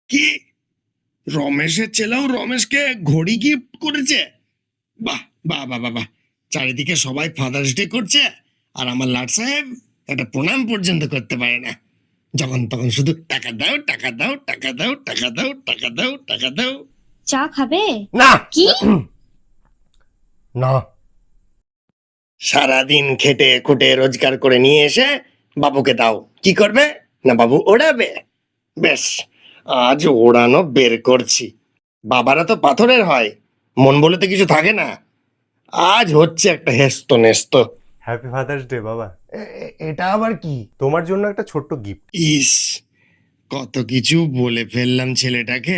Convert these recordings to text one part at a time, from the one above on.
কি, রমেশের ছেলেও রমেশকে ঘড়ি গিফট করেছে? বাহ বাহ বাহ বাহ বাহ! চারিদিকে সবাই ফাদার্স ডে করছে, আর আমার লাট সাহেব একটা প্রণাম পর্যন্ত করতে পারে না। যখন তখন শুধু টাকা দাও, টাকা দাও, টাকা দাও, টাকা দাও, টাকা দাও, টাকা দাও। চা খাবে? না কি? না, সারাদিন খেটে খুটে রোজগার করে নিয়ে এসে বাবুকে দাও, কি করবে? না বাবু ওড়াবে। বেশ, আজ ওড়ানো বের করছি। বাবারা তো পাথরের হয়, মন বলে তো কিছু থাকে না। আজ হচ্ছে একটা হেস্ত নেস্ত। হ্যাপি ফাদার্স ডে বাবা। এটা আবার কি? তোমার জন্য একটা ছোট্ট গিফট। ইস, কত কিছু বলে ফেললাম ছেলেটাকে।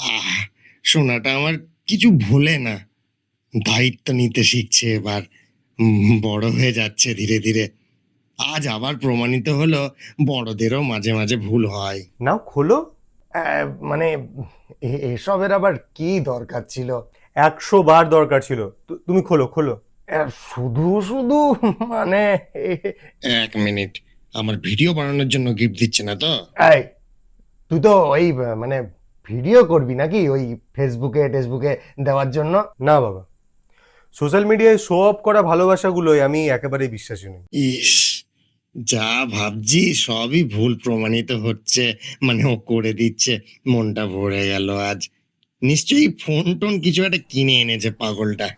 আহ, সোনাটা আমার কিছু ভুলে না, দায়িত্ব নিতে শিখছে এবার। বড় হয়ে যাচ্ছে ধীরে ধীরে। আজ আবার প্রমাণিত হলো বড়দেরও মাঝে মাঝে ভুল হয়। নাও খোলো। মানে এসবের আবার কি দরকার ছিল? 100 বার দরকার ছিল। তুমি খোলো খোলো। শুধু শুধু মানে এক মিনিট, আমার ভিডিও বানানোর জন্য গিফট দিচ্ছে না তো? এই, তুই তো ওই মানে ভিডিও করবি নাকি ওই ফেসবুকে টেসবুকে দেওয়ার জন্য? না বাবা, সোশ্যাল মিডিয়ায় শো অফ করা ভালোবাসাগুলোই আমি একেবারেই বিশ্বাসী নই। ইস, যা ভাবছি সবই ভুল প্রমাণিত হচ্ছে। মানে ও করে দিচ্ছে, মনটা ভরে গেল আজ। নিশ্চয়ই ফোন টোন কিছু একটা কিনে এনেছে পাগলটা।